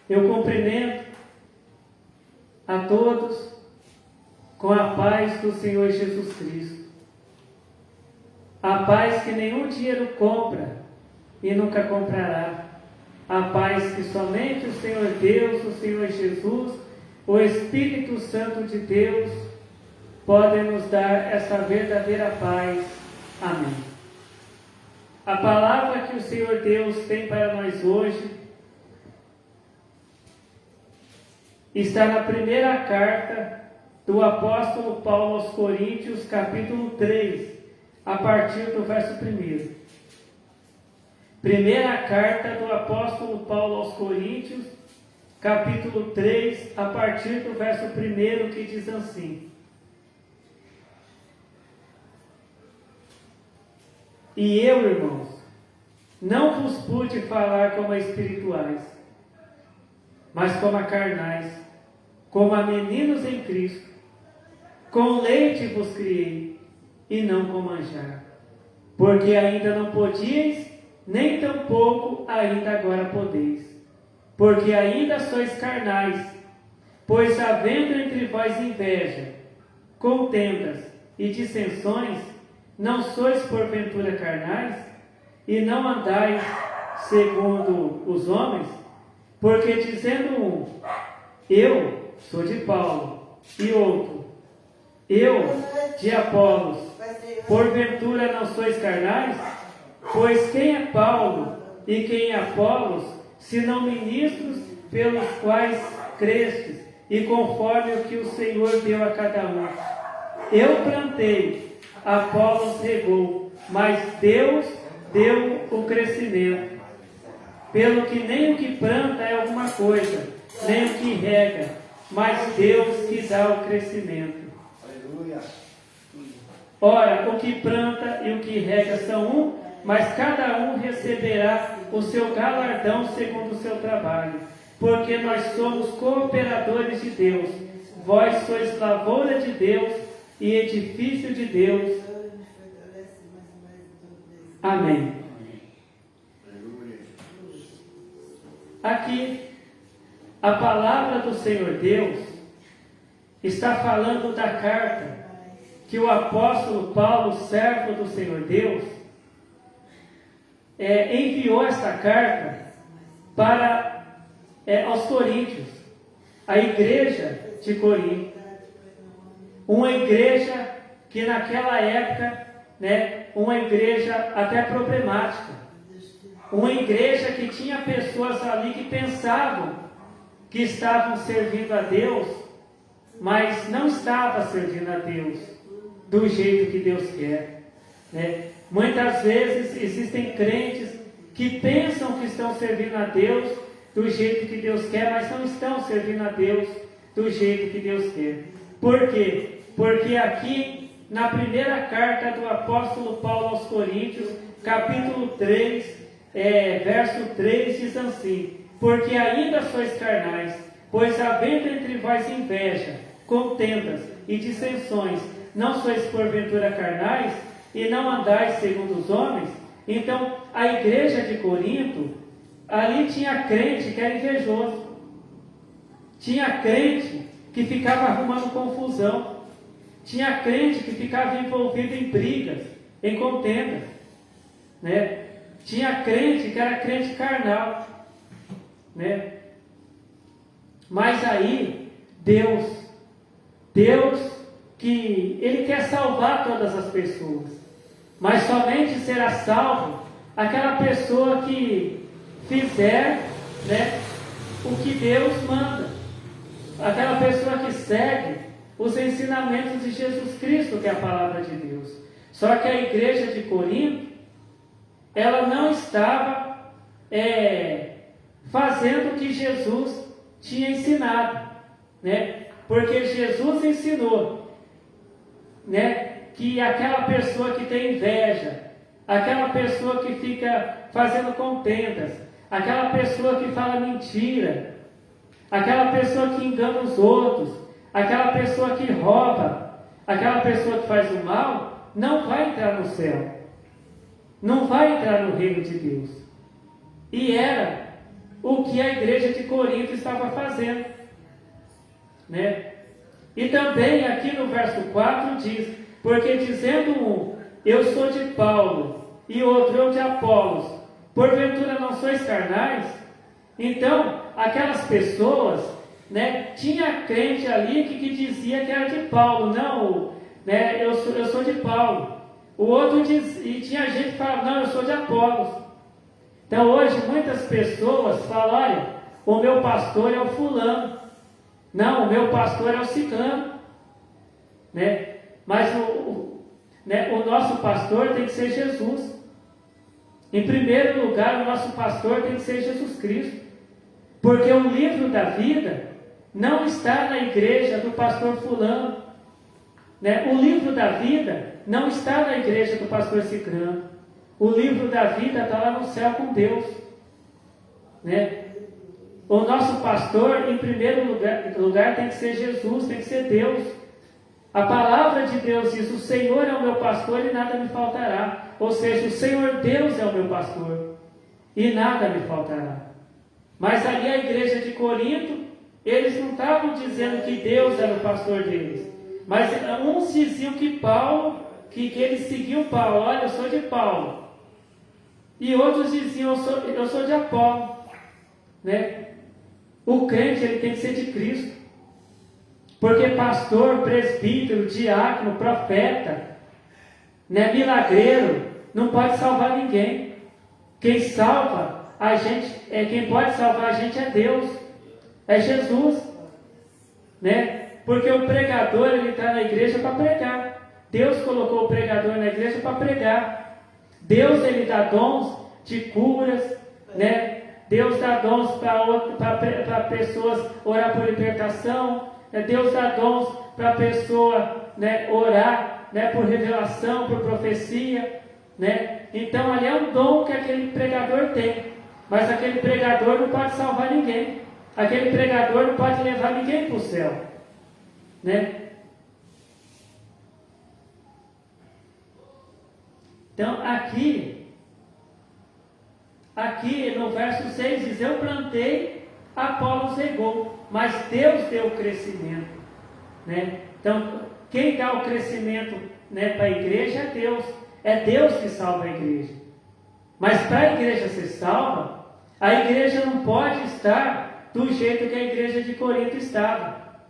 Eu cumprimento a todos com a paz do Senhor Jesus Cristo. A paz que nenhum dinheiro compra e nunca comprará. A paz que somente o Senhor Deus, o Senhor Jesus, o Espírito Santo de Deus podem nos dar essa verdadeira paz. Amém. A palavra que o Senhor Deus tem para nós hoje está na primeira carta do apóstolo Paulo aos Coríntios, capítulo 3, a partir do verso 1. Primeira carta do apóstolo Paulo aos Coríntios, capítulo 3, a partir do verso 1, que diz assim: E eu, irmãos, não vos pude falar como a espirituais, mas como a carnais, como a meninos em Cristo. Com leite vos criei, e não com manjar, porque ainda não podíeis, nem tampouco ainda agora podeis, porque ainda sois carnais. Pois havendo entre vós inveja, contendas e dissensões, não sois porventura carnais, e não andais segundo os homens? Porque dizendo um, eu sou de Paulo, e outro, eu de Apolos, porventura não sois carnais? Pois quem é Paulo e quem é Apolos, senão ministros pelos quais crestes, e conforme o que o Senhor deu a cada um? Eu plantei, Apolos regou, mas Deus deu o crescimento. Pelo que nem o que planta é alguma coisa, nem o que rega, mas Deus que dá o crescimento. Aleluia. Ora, o que planta e o que rega são um, mas cada um receberá o seu galardão segundo o seu trabalho. Porque nós somos cooperadores de Deus. Vós sois lavoura de Deus e edifício de Deus. Amém. Aqui, a palavra do Senhor Deus está falando da carta que o apóstolo Paulo, servo do Senhor Deus, enviou esta carta para aos Coríntios, a igreja de Corinto, uma igreja que naquela época, uma igreja até problemática, uma igreja que tinha pessoas ali que pensavam que estavam servindo a Deus, mas não estava servindo a Deus do jeito que Deus quer, Muitas vezes existem crentes que pensam que estão servindo a Deus do jeito que Deus quer, mas não estão servindo a Deus do jeito que Deus quer. Por quê? Porque aqui, na primeira carta do apóstolo Paulo aos Coríntios, capítulo 3, verso 3, diz assim: Porque ainda sois carnais, pois havendo entre vós inveja, contendas e dissensões, não sois porventura carnais, e não andais segundo os homens? Então, a igreja de Corinto, ali tinha crente que era invejoso, tinha crente que ficava arrumando confusão, tinha crente que ficava envolvido em brigas, em contendas, tinha crente que era crente carnal, Mas aí, Deus que Ele quer salvar todas as pessoas, mas somente será salvo aquela pessoa que fizer o que Deus manda, aquela pessoa que segue os ensinamentos de Jesus Cristo, que é a palavra de Deus. Só que a igreja de Corinto, ela não estava fazendo o que Jesus tinha ensinado, porque Jesus ensinou, que aquela pessoa que tem inveja, aquela pessoa que fica fazendo contendas, aquela pessoa que fala mentira, aquela pessoa que engana os outros, aquela pessoa que rouba, aquela pessoa que faz o mal, não vai entrar no céu, não vai entrar no reino de Deus. E era o que a igreja de Corinto estava fazendo, né? E também aqui no verso 4 diz: porque dizendo um, eu sou de Paulo, e outro, eu de Apolos, porventura não sois carnais? Então, aquelas pessoas, né, tinha crente ali que dizia que era de Paulo, não, né, eu sou de Paulo. O outro diz, e tinha gente que falava, não, eu sou de Apolos. Então hoje muitas pessoas falam, olha, o meu pastor é o fulano, não, o meu pastor é o ciclano, né? Mas o nosso pastor tem que ser Jesus. Em primeiro lugar, o nosso pastor tem que ser Jesus Cristo, porque o livro da vida não está na igreja do pastor fulano, né? O livro da vida não está na igreja do pastor ciclano. O livro da vida está lá no céu com Deus, né? O nosso pastor, em primeiro lugar, tem que ser Jesus, tem que ser Deus. A palavra de Deus diz: o Senhor é o meu pastor e nada me faltará. Ou seja, o Senhor Deus é o meu pastor e nada me faltará. Mas ali a igreja de Corinto, eles não estavam dizendo que Deus era o pastor deles, mas uns diziam que Paulo, que eles seguiam Paulo. Olha, eu sou de Paulo. E outros diziam, eu sou de Apolo, né? O crente, ele tem que ser de Cristo, porque pastor, presbítero, diácono, profeta, né, milagreiro, não pode salvar ninguém. Quem salva a gente, quem pode salvar a gente é Deus, é Jesus, né? Porque o pregador, ele está na igreja para pregar. Deus colocou o pregador na igreja para pregar. Deus, ele dá dons de curas, né? Deus dá dons para pessoas orar por libertação, né? Deus dá dons para a pessoa, né, orar, né, por revelação, por profecia, né? Então ali é um dom que aquele pregador tem, mas aquele pregador não pode salvar ninguém, aquele pregador não pode levar ninguém para o céu, né? Então aqui no verso 6 diz: eu plantei, Apolos regou, mas Deus deu o crescimento, né? Então quem dá o crescimento, né, para a igreja é Deus que salva a igreja. Mas para a igreja ser salva, a igreja não pode estar do jeito que a igreja de Corinto estava.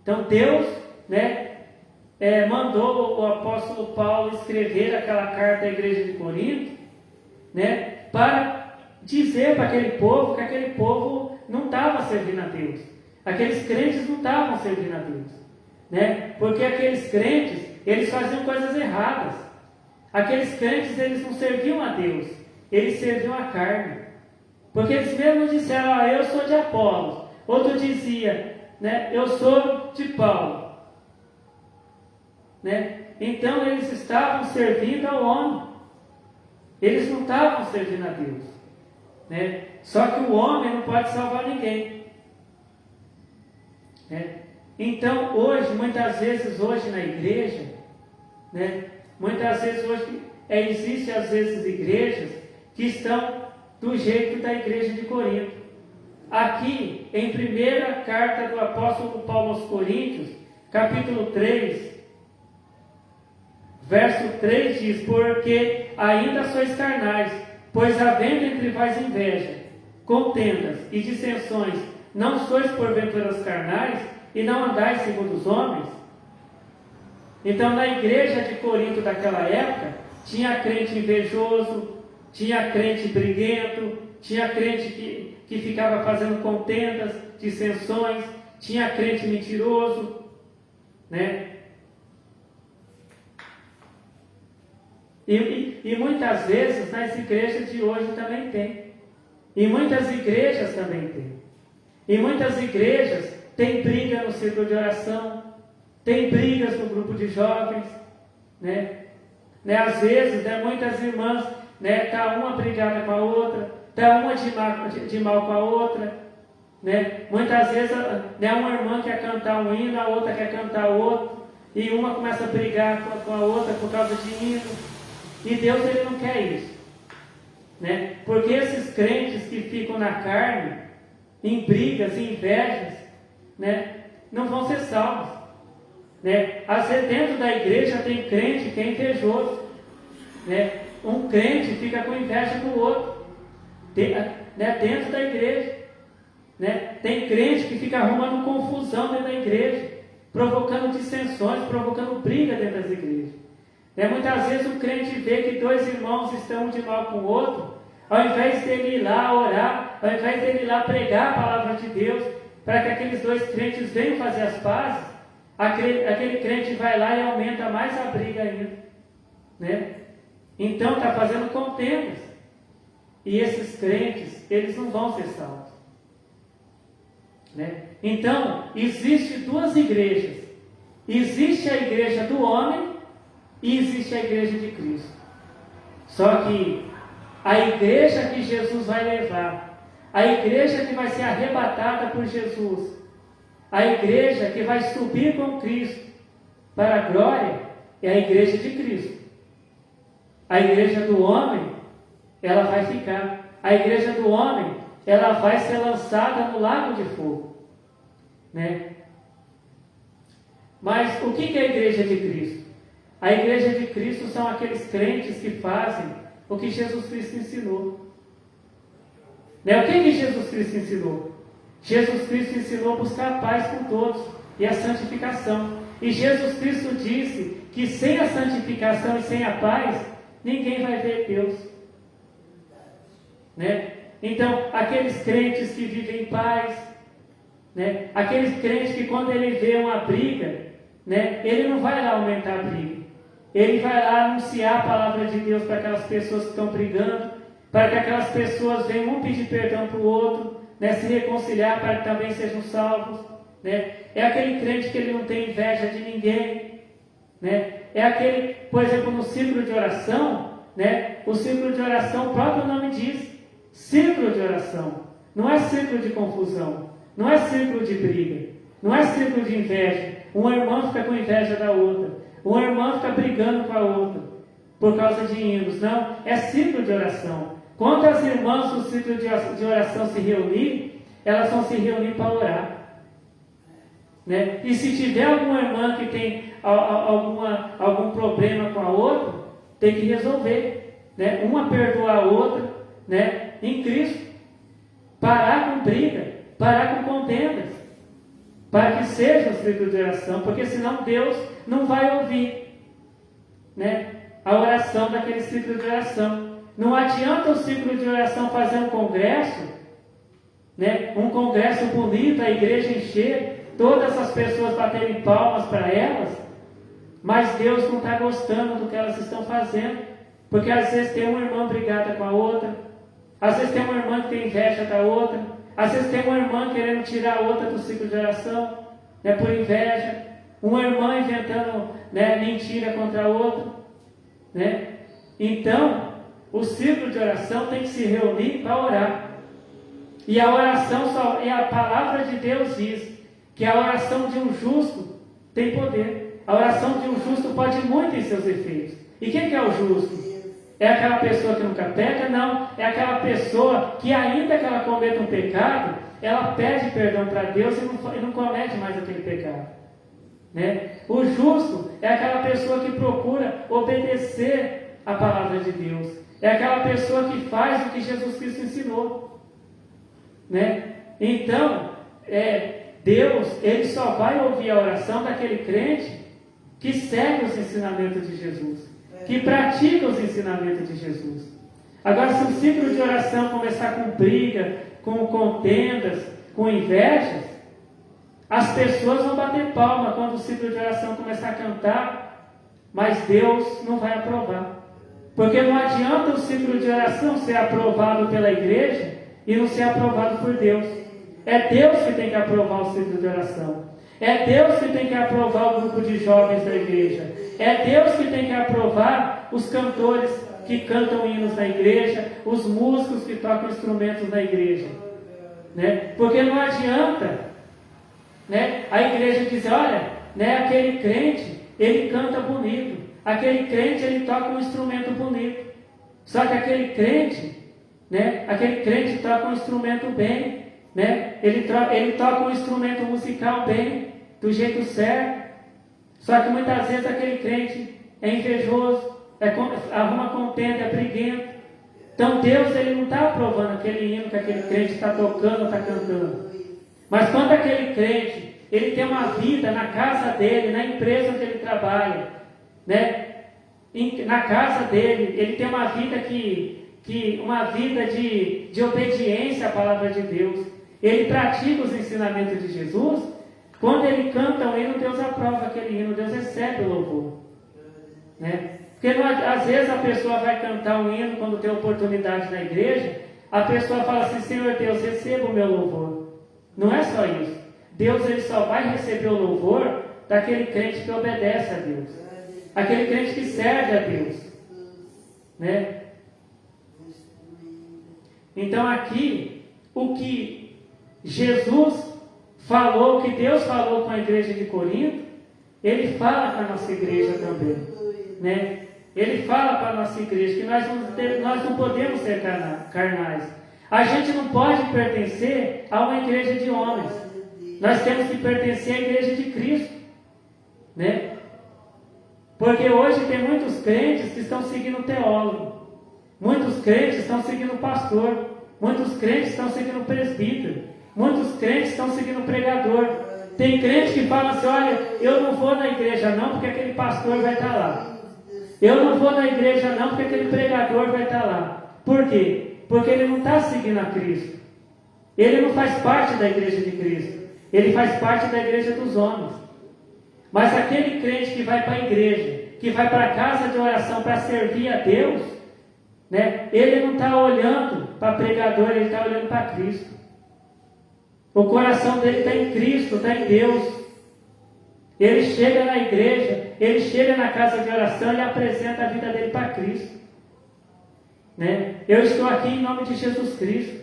Então Deus, né, mandou o apóstolo Paulo escrever aquela carta à igreja de Corinto, né, para dizer para aquele povo que aquele povo não estava servindo a Deus. Aqueles crentes não estavam servindo a Deus, né? Porque aqueles crentes, eles faziam coisas erradas. Aqueles crentes, eles não serviam a Deus, eles serviam a carne. Porque eles mesmos disseram: eu sou de Apolos. Outro dizia, né, eu sou de Paulo, né? Então eles estavam servindo ao homem, eles não estavam servindo a Deus, né? Só que o homem não pode salvar ninguém, né? Então hoje, muitas vezes hoje na igreja, né, muitas vezes hoje existe às vezes igrejas que estão do jeito da igreja de Corinto. Aqui em primeira carta do apóstolo Paulo aos Coríntios, capítulo 3, verso 3 diz: porque ainda sois carnais, pois havendo entre vós inveja, contendas e dissensões, não sois porventura carnais, e não andais segundo os homens? Então na igreja de Corinto daquela época, tinha crente invejoso, tinha crente briguento, tinha crente que ficava fazendo contendas, dissensões, tinha crente mentiroso, né? E muitas vezes nas igrejas de hoje também tem. E muitas igrejas também tem. E muitas igrejas tem briga no círculo de oração, tem brigas no grupo de jovens, né? Às vezes, né, muitas irmãs, né, tá uma brigada com a outra, tá uma de mal com a outra, né? Muitas vezes, né, uma irmã quer cantar um hino, a outra quer cantar outro, e uma começa a brigar com a outra por causa de hino. E Deus, ele não quer isso, né? Porque esses crentes que ficam na carne, em brigas, em invejas, né, não vão ser salvos. Né? Às vezes dentro da igreja tem crente que é invejoso. Né? Um crente fica com inveja do outro. Né? Dentro da igreja. Né? Tem crente que fica arrumando confusão dentro da igreja, provocando dissensões, provocando briga dentro das igrejas. Né? Muitas vezes o crente vê que dois irmãos estão de mal com o outro, ao invés dele ir lá orar, ao invés dele ir lá pregar a palavra de Deus, para que aqueles dois crentes venham fazer as pazes, aquele crente vai lá e aumenta mais a briga ainda. Né? Então está fazendo contendas. E esses crentes, eles não vão ser salvos. Né? Então, existe duas igrejas. Existe a igreja do homem e existe a igreja de Cristo. Só que a igreja que Jesus vai levar, a igreja que vai ser arrebatada por Jesus, a igreja que vai subir com Cristo para a glória, é a igreja de Cristo. A igreja do homem, ela vai ficar. A igreja do homem, ela vai ser lançada no lago de fogo. Né? Mas o que é a igreja de Cristo? A igreja de Cristo são aqueles crentes que fazem o que Jesus Cristo ensinou. Né? O que Jesus Cristo ensinou? Jesus Cristo ensinou a buscar a paz com todos e a santificação. E Jesus Cristo disse que sem a santificação e sem a paz, ninguém vai ver Deus. Né? Então, aqueles crentes que vivem em paz, né? Aqueles crentes que quando ele vê uma briga, né? Ele não vai lá aumentar a briga. Ele vai lá anunciar a palavra de Deus para aquelas pessoas que estão brigando, para que aquelas pessoas venham um pedir perdão para o outro, né? Se reconciliar para que também sejam salvos. Né? É aquele crente que ele não tem inveja de ninguém. Né? É aquele, por exemplo, no círculo de oração, né? O círculo de oração, o próprio nome diz, círculo de oração. Não é círculo de confusão, não é círculo de briga, não é círculo de inveja. Uma irmã fica com inveja da outra, uma irmã fica brigando com a outra por causa de hinos. Não, é círculo de oração. Quando as irmãs do círculo de oração se reunirem, elas vão se reunir para orar. Né? E se tiver alguma irmã que tem algum problema com a outra, tem que resolver. Né? Uma perdoar a outra, né? Em Cristo. Parar com briga, parar com contendas, para que seja o círculo de oração, porque senão Deus não vai ouvir, né? A oração daquele círculo de oração. Não adianta o círculo de oração fazer um congresso, né? Um congresso bonito, a igreja encher, todas as pessoas baterem palmas para elas, mas Deus não está gostando do que elas estão fazendo, porque às vezes tem uma irmã brigada com a outra, às vezes tem uma irmã que tem inveja da outra, às vezes tem uma irmã querendo tirar a outra do ciclo de oração, né, por inveja, uma irmã inventando, né, mentira contra a outra. Né? Então, o ciclo de oração tem que se reunir para orar. E a oração, e a palavra de Deus diz que a oração de um justo tem poder. A oração de um justo pode muito em seus efeitos. E quem que é o justo? É aquela pessoa que nunca peca? Não. É aquela pessoa que, ainda que ela cometa um pecado, ela pede perdão para Deus e não comete mais aquele pecado. Né? O justo é aquela pessoa que procura obedecer a palavra de Deus. É aquela pessoa que faz o que Jesus Cristo ensinou. Né? Então, Deus, Ele só vai ouvir a oração daquele crente que segue os ensinamentos de Jesus, que pratica os ensinamentos de Jesus. Agora, se o ciclo de oração começar com briga, com contendas, com invejas, as pessoas vão bater palma quando o ciclo de oração começar a cantar, mas Deus não vai aprovar. Porque não adianta o ciclo de oração ser aprovado pela igreja e não ser aprovado por Deus. É Deus que tem que aprovar o ciclo de oração. É Deus que tem que aprovar o grupo de jovens da igreja. É Deus que tem que aprovar os cantores que cantam hinos na igreja, os músicos que tocam instrumentos na igreja. Né? Porque não adianta, né, a igreja dizer, olha, né, aquele crente, ele canta bonito. Aquele crente, ele toca um instrumento bonito. Só que aquele crente, né? Aquele crente toca um instrumento bem, né? Ele toca um instrumento musical bem, do jeito certo. Só que muitas vezes aquele crente é invejoso, arruma contenda, é briguento. Então Deus, ele não está aprovando aquele hino que aquele crente está tocando, está cantando. Mas quando aquele crente, ele tem uma vida na casa dele, na empresa onde ele trabalha, né? Na casa dele, ele tem uma vida uma vida de obediência à palavra de Deus. Ele pratica os ensinamentos de Jesus. Quando ele canta um hino, Deus aprova aquele hino, Deus recebe o louvor, né? Porque às vezes a pessoa vai cantar um hino quando tem oportunidade na igreja, a pessoa fala assim: Senhor Deus, receba o meu louvor. Não é só isso. Deus, ele só vai receber o louvor daquele crente que obedece a Deus, aquele crente que serve a Deus, né? Então aqui, o que Jesus falou, o que Deus falou com a igreja de Corinto, Ele fala com a nossa igreja também, né? Ele fala para a nossa igreja que nós não podemos ser carnais. A gente não pode pertencer a uma igreja de homens. Nós temos que pertencer à igreja de Cristo, né? Porque hoje tem muitos crentes que estão seguindo teólogo, muitos crentes estão seguindo pastor, muitos crentes estão seguindo presbítero, muitos crentes estão seguindo pregador. Tem crente que fala assim: olha, eu não vou na igreja não, porque aquele pastor vai estar lá. Eu não vou na igreja não, porque aquele pregador vai estar lá. Por quê? Porque ele não está seguindo a Cristo. Ele não faz parte da igreja de Cristo. Ele faz parte da igreja dos homens. Mas aquele crente que vai para a igreja, que vai para a casa de oração para servir a Deus, né? Ele não está olhando para pregador, ele está olhando para Cristo. O coração dele está em Cristo, está em Deus. Ele chega na igreja, ele chega na casa de oração e apresenta a vida dele para Cristo, né? Eu estou aqui em nome de Jesus Cristo.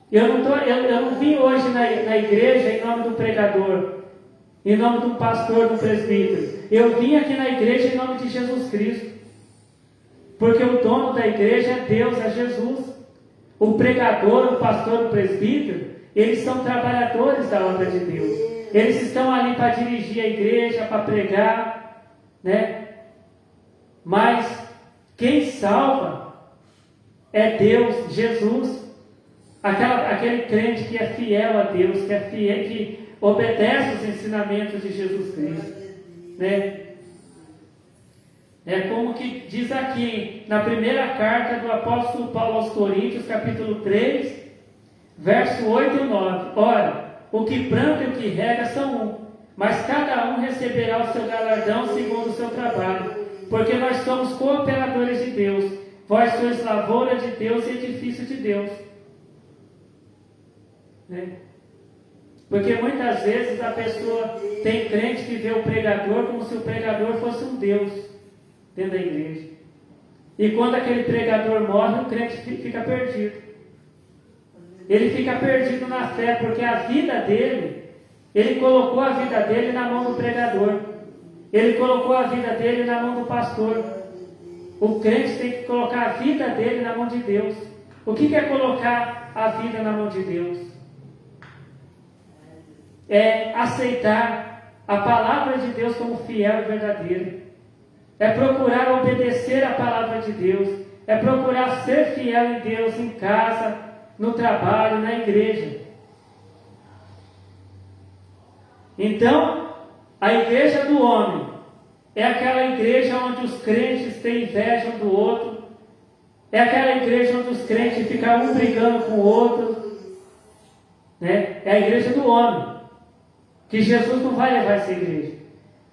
Eu não vim hoje na igreja em nome do pregador, em nome do pastor, do presbítero. Eu vim aqui na igreja em nome de Jesus Cristo, porque o dono da igreja é Deus, é Jesus. O pregador, o pastor, o presbítero, eles são trabalhadores da obra de Deus. Eles estão ali para dirigir a igreja, para pregar, né? Mas quem salva é Deus, Jesus. Aquele crente que é fiel a Deus, que é fiel, que obedece os ensinamentos de Jesus Cristo, né? É como que diz aqui, na primeira carta do apóstolo Paulo aos Coríntios, capítulo 3, verso 8 e 9. Ora, o que planta e o que rega são um, mas cada um receberá o seu galardão segundo o seu trabalho, porque nós somos cooperadores de Deus. Vós sois lavoura de Deus e edifício de Deus, né? Porque muitas vezes a pessoa tem crente que vê o pregador como se o pregador fosse um Deus dentro da igreja. E quando aquele pregador morre, o crente fica perdido. Ele fica perdido na fé, porque a vida dele, ele colocou a vida dele na mão do pregador. Ele colocou a vida dele na mão do pastor. O crente tem que colocar a vida dele na mão de Deus. O que é colocar a vida na mão de Deus? É aceitar a palavra de Deus como fiel e verdadeira. É procurar obedecer a palavra de Deus. É procurar ser fiel em Deus, em casa, no trabalho, na igreja. Então, a igreja do homem é aquela igreja onde os crentes têm inveja um do outro. É aquela igreja onde os crentes ficam um brigando com o outro, né? É a igreja do homem, que Jesus não vai levar essa igreja.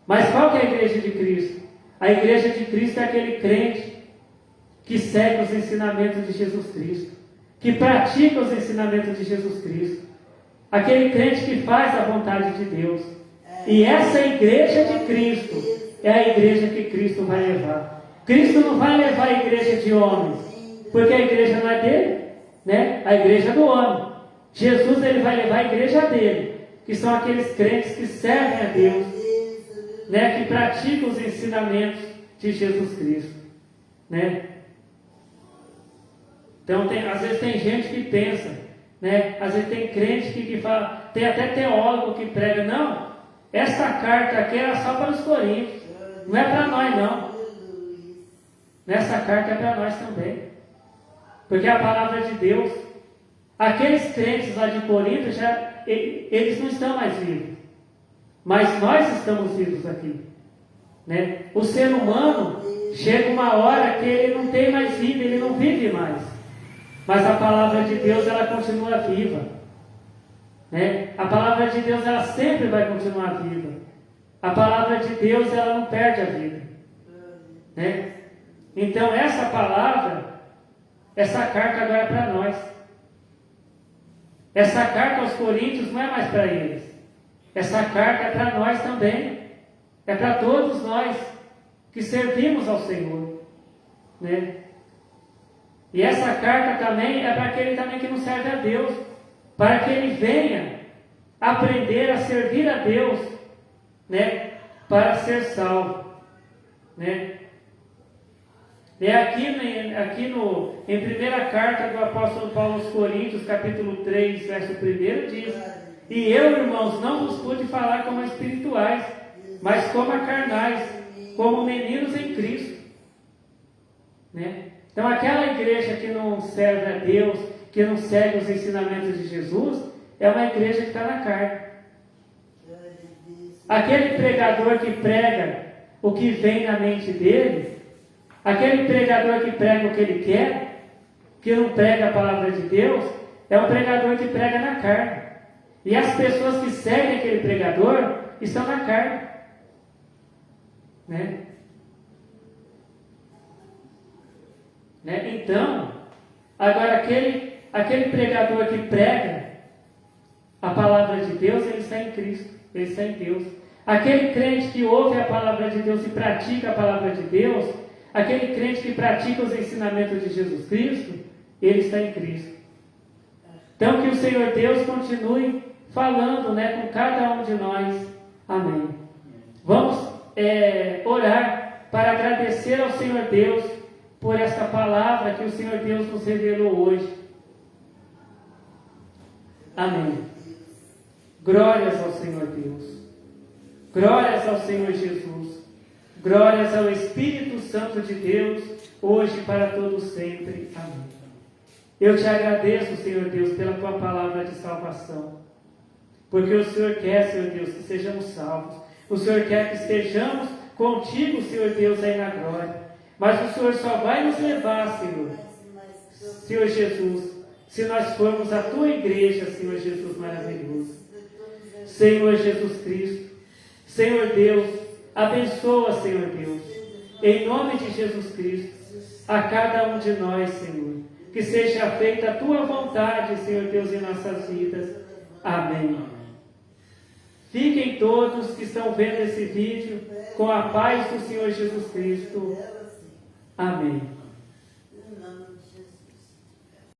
Mas qual que é a igreja de Cristo? A igreja de Cristo é aquele crente que segue os ensinamentos de Jesus Cristo, que pratica os ensinamentos de Jesus Cristo, aquele crente que faz a vontade de Deus. E essa igreja de Cristo é a igreja que Cristo vai levar. Cristo não vai levar a igreja de homens, porque a igreja não é dele, né? A igreja é do homem. Jesus, ele vai levar a igreja dele, que são aqueles crentes que servem a Deus, né? Que praticam os ensinamentos de Jesus Cristo, né? Então, às vezes tem gente que pensa, né? Às vezes tem crente que fala, tem até teólogo que prega, não, essa carta aqui era só para os coríntios, não é para nós não. Nessa carta é para nós também. Porque a palavra de Deus, aqueles crentes lá de Corinto, eles não estão mais vivos. Mas nós estamos vivos aqui. Né? O ser humano, chega uma hora que ele não tem mais vida, ele não vive mais. Mas a palavra de Deus, ela continua viva. Né? A palavra de Deus, ela sempre vai continuar viva. A palavra de Deus, ela não perde a vida. Né? Então, essa palavra, essa carta agora é para nós. Essa carta aos Coríntios não é mais para eles. Essa carta é para nós também. É para todos nós que servimos ao Senhor. Né? E essa carta também é para aquele também que não serve a Deus. Para que ele venha aprender a servir a Deus, né? Para ser salvo. Né? E aqui em primeira carta do apóstolo Paulo aos Coríntios, capítulo 3, verso 1, diz: E eu, irmãos, não vos pude falar como espirituais, mas como a carnais, como meninos em Cristo. Né? Então, aquela igreja que não serve a Deus, que não segue os ensinamentos de Jesus, é uma igreja que está na carne. Aquele pregador que prega o que vem na mente dele, aquele pregador que prega o que ele quer, que não prega a palavra de Deus, é um pregador que prega na carne. E as pessoas que seguem aquele pregador estão na carne. Né? Então, agora aquele pregador que prega a palavra de Deus, ele está em Cristo, ele está em Deus. Aquele crente que ouve a palavra de Deus e pratica a palavra de Deus, aquele crente que pratica os ensinamentos de Jesus Cristo, ele está em Cristo. Então, que o Senhor Deus continue falando, né, com cada um de nós. Amém. Vamos orar para agradecer ao Senhor Deus por esta palavra que o Senhor Deus nos revelou hoje. Amém. Glórias ao Senhor Deus. Glórias ao Senhor Jesus. Glórias ao Espírito Santo de Deus, hoje e para todos sempre. Amém. Eu te agradeço, Senhor Deus, pela tua palavra de salvação. Porque o Senhor quer, Senhor Deus, que sejamos salvos. O Senhor quer que estejamos contigo, Senhor Deus, aí na glória. Mas o Senhor só vai nos levar, Senhor Jesus, se nós formos a tua igreja, Senhor Jesus maravilhoso. Senhor Jesus Cristo, Senhor Deus, abençoa, Senhor Deus, em nome de Jesus Cristo, a cada um de nós, Senhor. Que seja feita a tua vontade, Senhor Deus, em nossas vidas. Amém. Fiquem todos que estão vendo esse vídeo com a paz do Senhor Jesus Cristo. Amém.